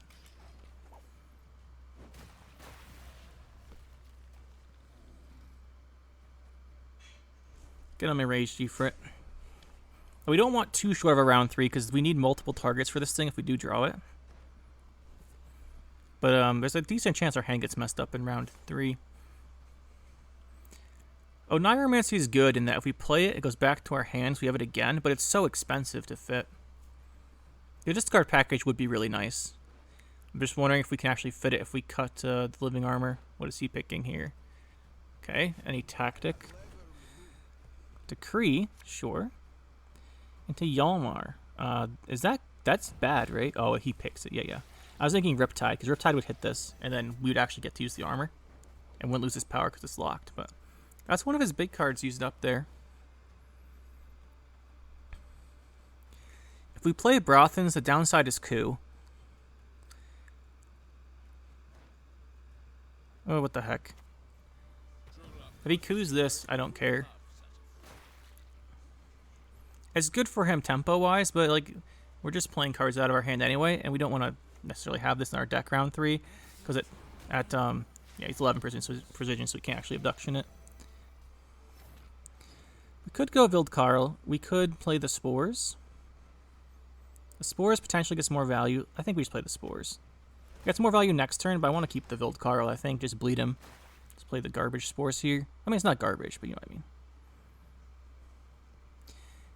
Get on my Rage Ifrit. We don't want too short of a round 3 because we need multiple targets for this thing if we do draw it. But there's a decent chance our hand gets messed up in round 3. Oh, Nigromancy is good in that if we play it, it goes back to our hands. We have it again, but it's so expensive to fit. The discard package would be really nice. I'm just wondering if we can actually fit it if we cut the living armor. What is he picking here? Okay, any tactic? Decree, sure. Into Yalmar. That's bad, right? Oh, he picks it. Yeah. I was thinking Riptide, because Riptide would hit this, and then we would actually get to use the armor. And wouldn't lose his power because it's locked, but that's one of his big cards used up there. If we play Brothans, the downside is coup. Oh, what the heck. If he coups this, I don't care. It's good for him tempo-wise, but like we're just playing cards out of our hand anyway, and we don't want to necessarily have this in our deck round 3, because he's 11 precision, so we can't actually abduction it. We could go Vildkarl. We could play the Spores. The Spores potentially gets more value. I think we just play the Spores. Gets more value next turn, but I want to keep the Vildkarl, I think. Just bleed him. Let's play the garbage Spores here. I mean, it's not garbage, but you know what I mean.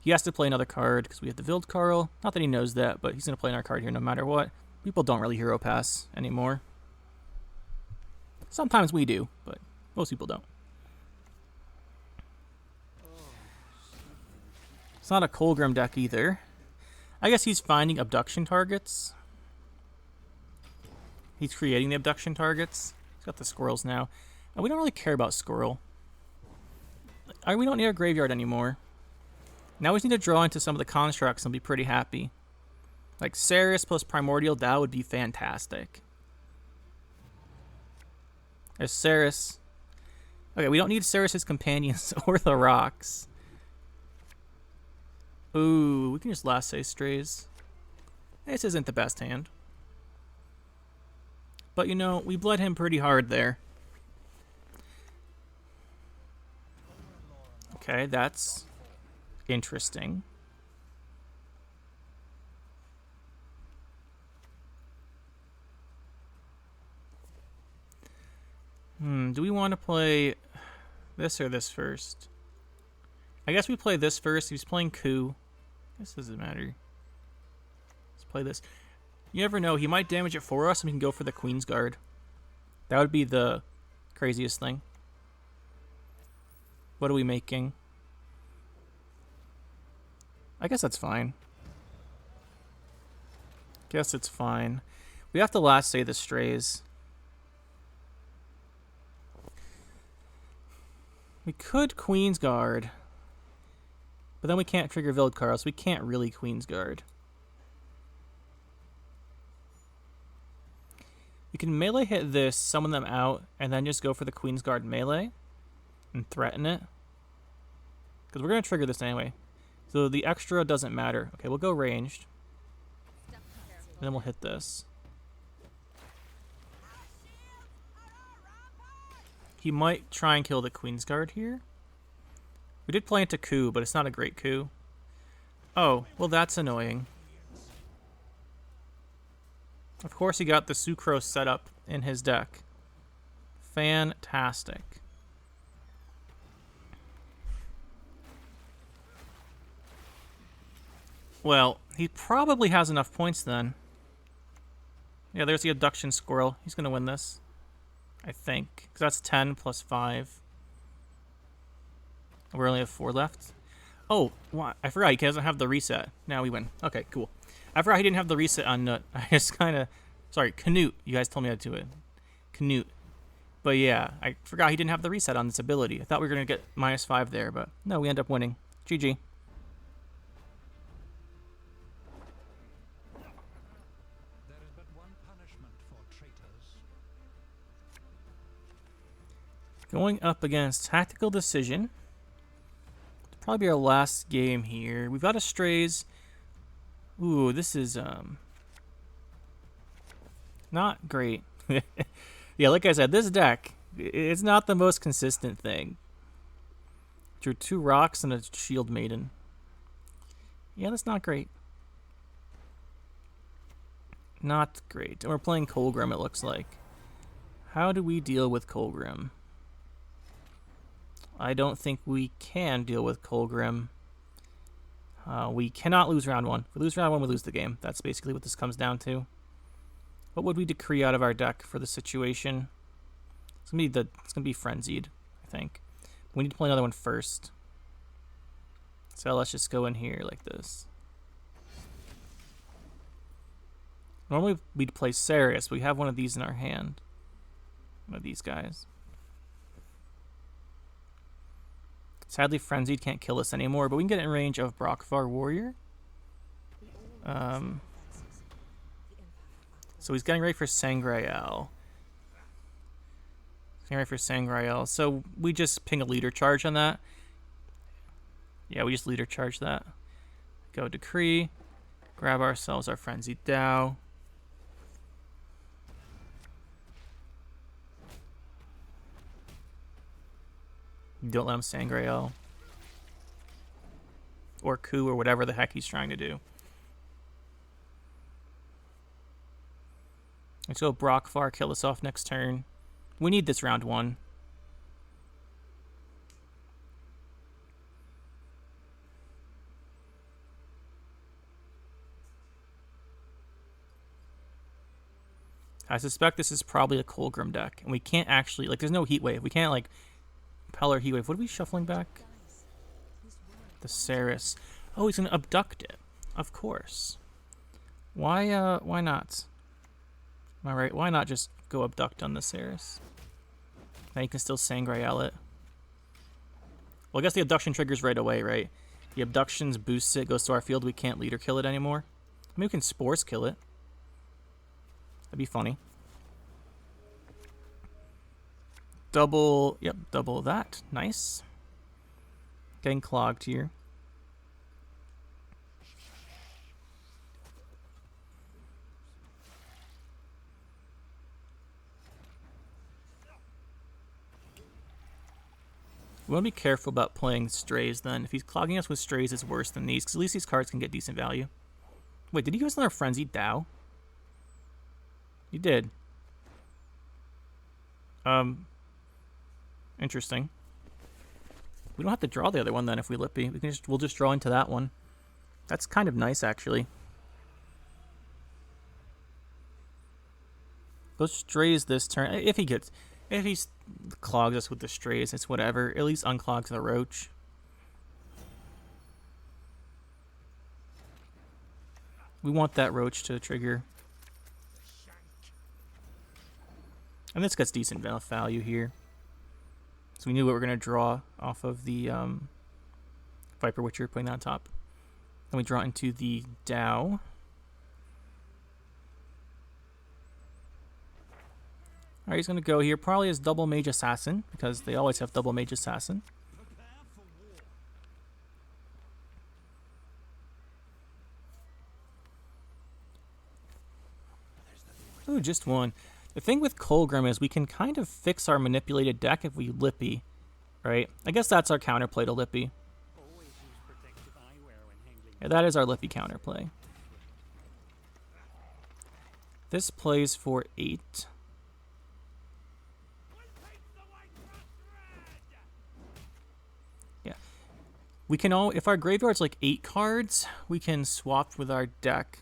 He has to play another card because we have the Vildkarl. Not that he knows that, but he's going to play another card here no matter what. People don't really hero pass anymore. Sometimes we do, but most people don't. It's not a Kolgrim deck either. I guess he's finding abduction targets. He's creating the abduction targets. He's got the squirrels now. And we don't really care about squirrel. We don't need a graveyard anymore. Now we just need to draw into some of the constructs and be pretty happy. Like Ceres plus Primordial, that would be fantastic. There's Ceres. Okay, we don't need Ceres' companions or the rocks. Ooh, we can just last say strays. This isn't the best hand. But you know, we bled him pretty hard there. Okay, that's interesting. Do we want to play this or this first? I guess we play this first. He's playing coup. This doesn't matter. Let's play this. You never know. He might damage it for us and we can go for the Queen's Guard. That would be the craziest thing. What are we making? I guess that's fine. Guess it's fine. We have to last say the strays. We could Queen's Guard. But then we can't trigger Vildkarl, so we can't really Queen's Guard. We can melee hit this, summon them out, and then just go for the Queen's Guard melee. And threaten it. Because we're going to trigger this anyway. So the extra doesn't matter. Okay, we'll go ranged. And then we'll hit this. He might try and kill the Queen's Guard here. We did play into coup, but it's not a great coup. Oh, well that's annoying. Of course he got the Sucrose set up in his deck. Fantastic. Well, he probably has enough points then. Yeah, there's the abduction squirrel. He's going to win this. I think. Because that's 10 plus 5. We only have 4 left. Oh, what? I forgot he doesn't have the reset. Now we win. Okay, cool. I forgot he didn't have the reset on Nut. I just kind of... Sorry, Canute. You guys told me how to do it. Canute. But yeah, I forgot he didn't have the reset on this ability. I thought we were going to get -5 there, but no, we end up winning. GG. Going up against Tactical Decision. It'll probably be our last game here. We've got a Strays. Ooh, this is not great. Yeah, like I said, this deck, it's not the most consistent thing. Drew 2 rocks and a Shield Maiden. Yeah, that's not great. Not great. And we're playing Kolgrim, it looks like. How do we deal with Kolgrim? I don't think we can deal with Kolgrim. We cannot lose round 1. If we lose round 1, we lose the game. That's basically what this comes down to. What would we decree out of our deck for the situation? It's gonna be Frenzied, I think. We need to play another one first. So let's just go in here like this. Normally we'd play Sarius, but we have one of these in our hand. One of these guys. Sadly, Frenzied can't kill us anymore, but we can get in range of Brockvar Warrior. So he's getting ready for Sangreal. So we just ping a leader charge on that. Yeah, we just leader charge that. Go Decree. Grab ourselves our Frenzied Dow. Don't let him Sangreal. Or coup or whatever the heck he's trying to do. Let's go Brockvar, kill us off next turn. We need this round 1. I suspect this is probably a Kolgrim deck, and we can't actually, like, there's no Heat Wave. We can't, like, Peller Heat Wave. What are we shuffling back? The Saris. Oh, he's gonna abduct it. Of course. Why not? Am I right? Why not just go abduct on the Saris? Now you can still Sangreal it. Well, I guess the abduction triggers right away, right? The abductions boosts it, goes to our field. We can't leader kill it anymore. Maybe we can Spores kill it. That'd be funny. Double that. Nice. Getting clogged here. We want to be careful about playing strays then. If he's clogging us with strays, it's worse than these, because at least these cards can get decent value. Wait, did he give us another Frenzied Dow? He did. Interesting. We don't have to draw the other one then if we Lippy. We'll just draw into that one. That's kind of nice, actually. Those strays this turn. If he clogs us with the strays, it's whatever. At least unclogs the roach. We want that roach to trigger. And this gets decent enough value here. So we knew what we're going to draw off of the Viper Witcher, putting that on top. Then we draw into the Dow. Alright, he's going to go here. Probably as double Mage Assassin, because they always have double Mage Assassin. Ooh, just one. The thing with Kolgrim is we can kind of fix our manipulated deck if we Lippy, right? I guess that's our counterplay to Lippy. Yeah, that is our Lippy counterplay. This plays for 8. Yeah. We can if our graveyard's like 8 cards, we can swap with our deck.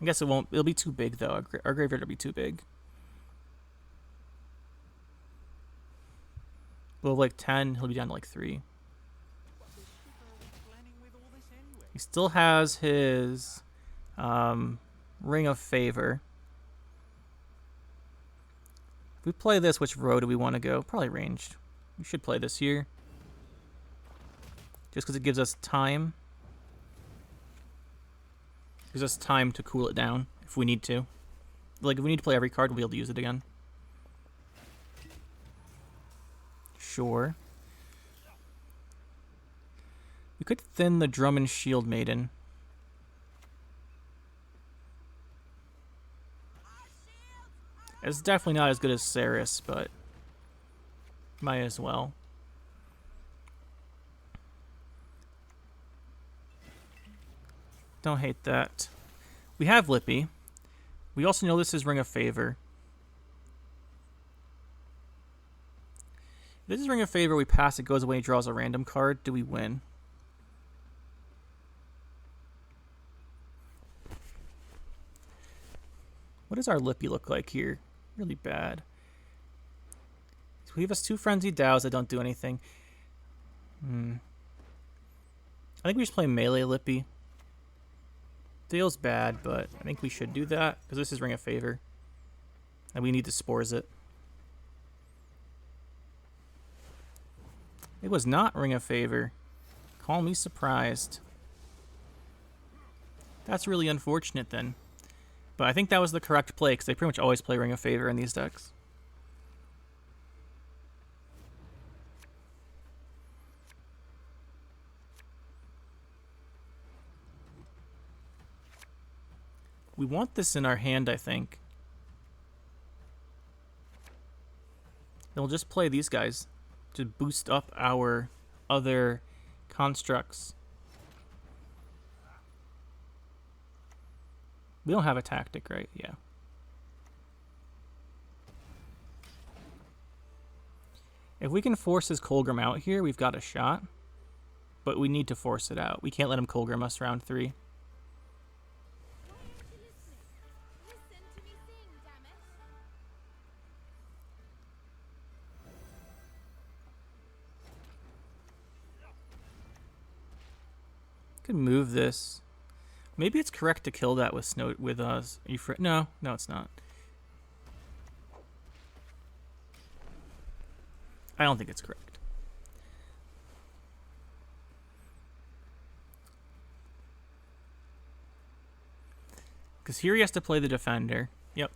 I guess it'll be too big though. Our graveyard will be too big. We'll have like 10, he'll be down to like 3. He still has his Ring of Favor. If we play this, which row do we want to go? Probably ranged. We should play this here. Just because it gives us time. Gives us time to cool it down if we need to. Like, if we need to play every card, we'll be able to use it again. Sure. We could thin the Drum and Shield Maiden. It's definitely not as good as Saris, but might as well. Don't hate that. We have Lippy, We also know this is Ring of Favor. If this is Ring of Favor, we pass, it goes away, he draws a random card. Do we win? What does our Lippy look like here? Really bad. So we have us 2 Frenzied Dows that don't do anything. I think we just play melee Lippy. Feels bad, but I think we should do that because this is Ring of Favor. And we need to Spores it. It was not Ring of Favor. Call me surprised. That's really unfortunate then. But I think that was the correct play because they pretty much always play Ring of Favor in these decks. We want this in our hand, I think. Then we'll just play these guys to boost up our other constructs. We don't have a tactic, right? Yeah. If we can force his Kolgrim out here, we've got a shot. But we need to force it out. We can't let him Kolgrim us round 3. Could move this. Maybe it's correct to kill that with Ifrit. No, it's not. I don't think it's correct. Because here he has to play the defender. Yep.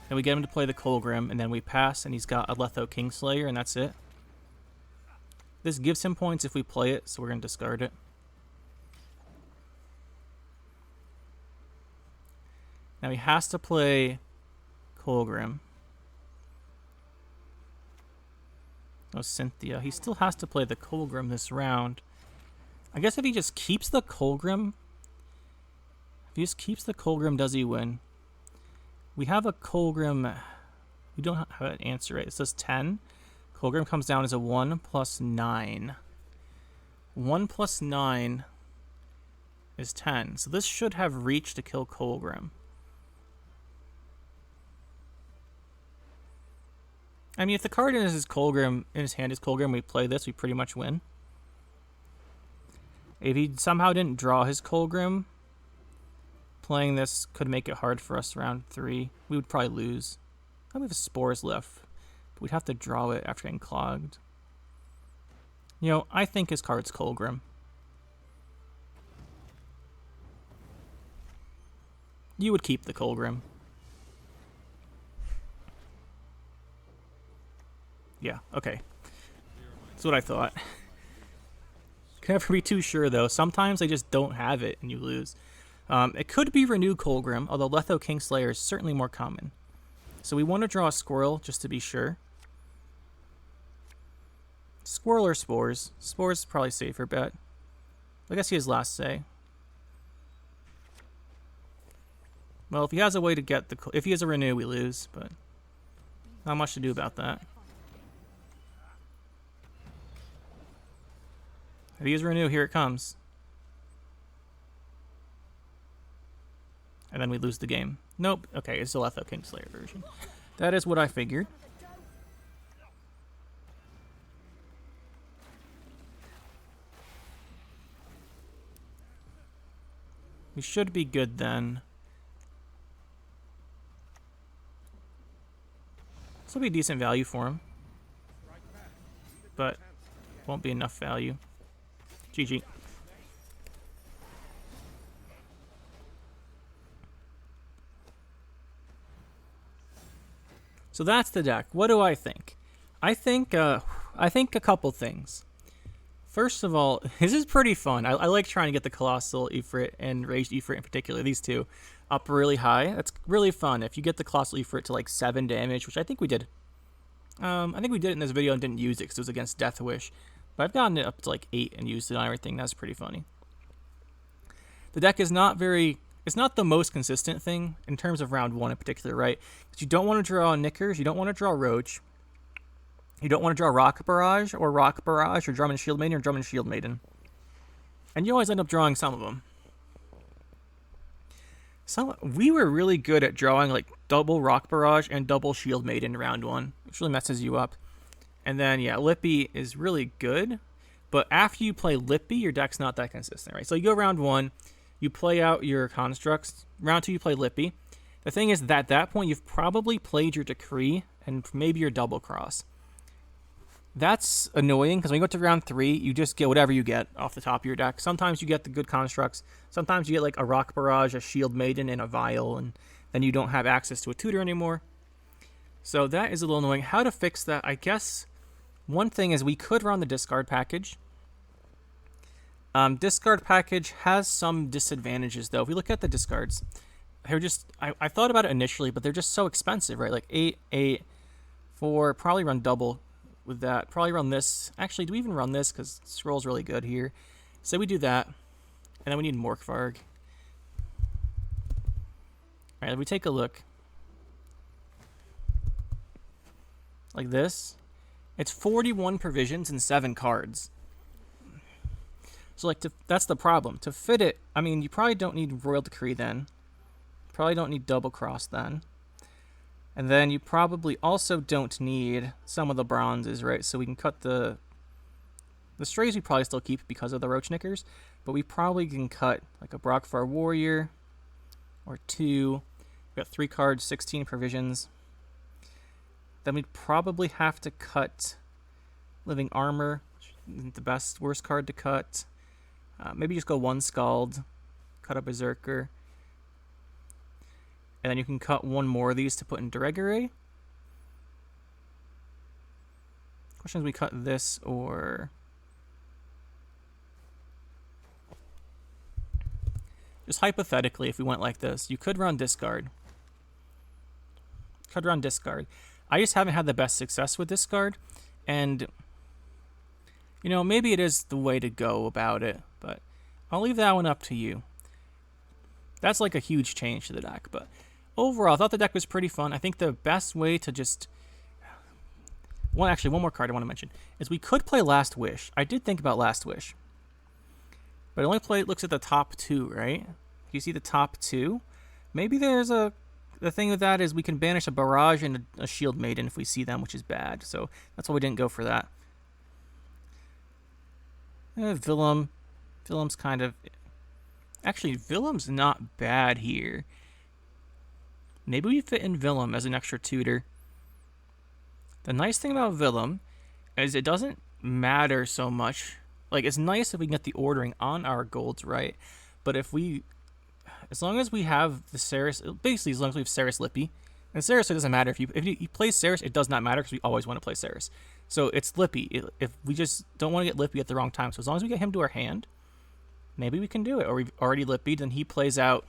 Then we get him to play the Kolgrim, and then we pass, and he's got a Letho Kingslayer, and that's it. This gives him points if we play it, so we're going to discard it. Now he has to play Kolgrim. Oh, Cynthia. He still has to play the Kolgrim this round. I guess if he just keeps the Kolgrim... If he just keeps the Kolgrim, does he win? We have a Kolgrim... We don't have an answer right. It says 10. Kolgrim comes down as a 1 plus 9. 1 plus 9 is 10. So this should have reach to kill Kolgrim. I mean, if the card in his hand is Kolgrim, we play this, we pretty much win. If he somehow didn't draw his Kolgrim, playing this could make it hard for us round 3. We would probably lose. I have Spores left, but we'd have to draw it after getting clogged. You know, I think his card's Kolgrim. You would keep the Kolgrim. Yeah, okay. That's what I thought. Can never be too sure, though. Sometimes they just don't have it, and you lose. It could be Renew Kolgrim, although Letho Kingslayer is certainly more common. So we want to draw a Squirrel, just to be sure. Squirrel or Spores? Spores is probably safer bet. I guess he has last say. Well, if he has a way to get the... If he has a Renew, we lose, but... Not much to do about that. If he has Renew, here it comes. And then we lose the game. Nope. Okay, it's the Letho Kingslayer version. That is what I figured. We should be good then. This will be decent value for him. But won't be enough value. GG. So that's the deck. What do I think? I think a couple things. First of all, this is pretty fun. I like trying to get the Colossal Ifrit and Raged Ifrit in particular, these two, up really high. That's really fun. If you get the Colossal Ifrit to like 7 damage, which I think we did. I think we did it in this video and didn't use it because it was against Deathwish. But I've gotten it up to like 8 and used it on everything. That's pretty funny. The deck is not very It's not the most consistent thing in terms of round 1 in particular, right? Because you don't want to draw Knickers, you don't want to draw Roach, you don't want to draw Rock Barrage, or Drum and Shield Maiden, or Drum and Shield Maiden. And you always end up drawing some of them. We were really good at drawing like double Rock Barrage and double Shield Maiden in round 1, which really messes you up. And then, yeah, Lippy is really good, but after you play Lippy, your deck's not that consistent, right? So you go round 1, you play out your constructs. Round 2, you play Lippy. The thing is that at that point, you've probably played your Decree and maybe your Double Cross. That's annoying because when you go to round 3, you just get whatever you get off the top of your deck. Sometimes you get the good constructs. Sometimes you get like a Rock Barrage, a Shield Maiden, and a Vial, and then you don't have access to a tutor anymore. So that is a little annoying. How to fix that? I guess one thing is we could run the discard package. Discard package has some disadvantages though. If we look at the discards, they're just I thought about it initially, but they're just so expensive, right? Like 8, 8, 4, probably run double with that. Probably run this. Actually, do we even run this? Because scroll's really good here. So we do that. And then we need Morkvarg. Alright, if we take a look. Like this. It's 41 provisions and 7 cards. So like that's the problem. To fit it, I mean, you probably don't need Royal Decree then. Probably don't need Double Cross then. And then you probably also don't need some of the bronzes, right? So we can cut the strays we probably still keep because of the Roach Knickers, but we probably can cut like a Brockfar Warrior or 2. We've got 3 cards, 16 provisions. Then we'd probably have to cut Living Armor, which isn't the worst card to cut. Maybe just go 1 Scald, cut a Berserker. And then you can cut 1 more of these to put in Diregere. Question is, we cut this or... Just hypothetically, if we went like this, you could run discard. Could run discard. I just haven't had the best success with discard. And, you know, maybe it is the way to go about it. But I'll leave that one up to you. That's like a huge change to the deck, but... Overall, I thought the deck was pretty fun. I think the best way to just... one more card I want to mention is we could play Last Wish. I did think about Last Wish. But it looks at the top 2, right? You see the top 2? Maybe there's a... The thing with that is we can banish a Barrage and a Shield Maiden if we see them, which is bad. So that's why we didn't go for that. Villum. Villum's kind of... Actually, Villum's not bad here. Maybe we fit in Villum as an extra tutor. The nice thing about Villum is it doesn't matter so much. Like, it's nice if we can get the ordering on our golds right. But if we... As long as we have the Ceres... Basically, as long as we have Ceres Lippy. And Ceres, it doesn't matter. If you play Ceres, it does not matter because we always want to play Ceres. So it's Lippy. If we just don't want to get Lippy at the wrong time. So as long as we get him to our hand, maybe we can do it. Or we've already Lippied, and he plays out...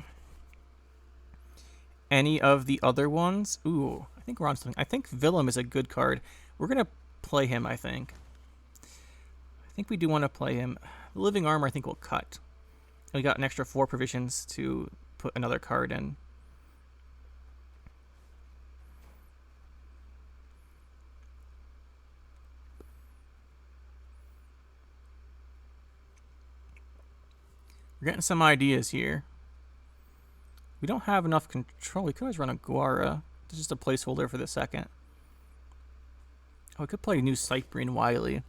any of the other ones. Ooh, I think we're on something. I think Villum is a good card. We're going to play him, I think. I think we do want to play him. The Living Armor, I think we'll cut. And we got an extra 4 provisions to put another card in. We're getting some ideas here. We don't have enough control. We could always run a Guara. It's just a placeholder for the second. Oh, we could play a new Cyprian Wily.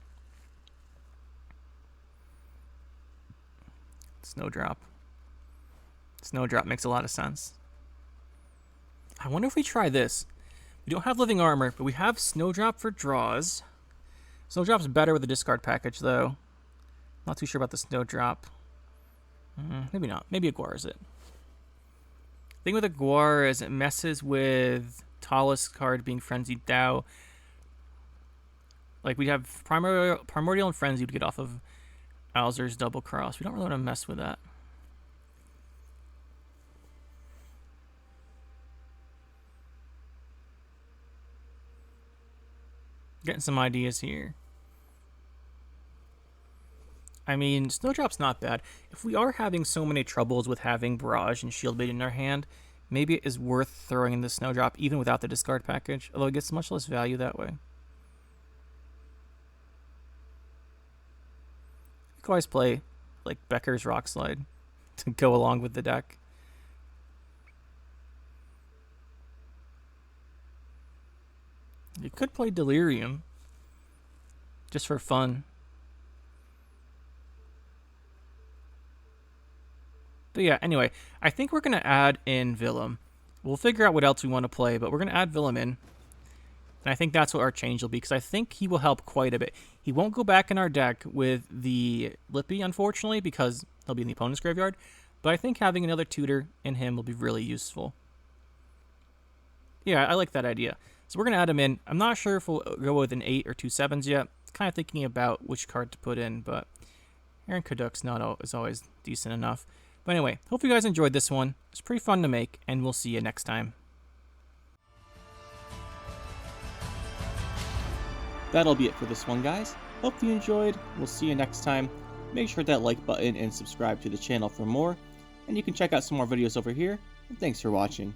Snowdrop. Snowdrop makes a lot of sense. I wonder if we try this. We don't have Living Armor, but we have Snowdrop for draws. Snowdrop's better with the discard package, though. Not too sure about the Snowdrop. Maybe not. Maybe a Guara is it. The thing with a Guar is it messes with Tallest card being Frenzied Dow. Like, we'd have Primordial and Frenzy to get off of Alzur's Double Cross. We don't really want to mess with that. Getting some ideas here. I mean, Snowdrop's not bad. If we are having so many troubles with having Barrage and Shield Bait in our hand, maybe it is worth throwing in the Snowdrop even without the discard package, although it gets much less value that way. You can always play like Becker's Rock Slide to go along with the deck. You could play Delirium just for fun. But yeah, anyway, I think we're going to add in Willem. We'll figure out what else we want to play, but we're going to add Willem in. And I think that's what our change will be, because I think he will help quite a bit. He won't go back in our deck with the Lippy, unfortunately, because he'll be in the opponent's graveyard. But I think having another tutor in him will be really useful. Yeah, I like that idea. So we're going to add him in. I'm not sure if we'll go with an 8 or 2 7s yet. Kind of thinking about which card to put in, but Aaron Kaduk's is always decent enough. But anyway, hope you guys enjoyed this one. It's pretty fun to make, and we'll see you next time. That'll be it for this one, guys. Hope you enjoyed. We'll see you next time. Make sure to hit that like button and subscribe to the channel for more. And you can check out some more videos over here. And thanks for watching.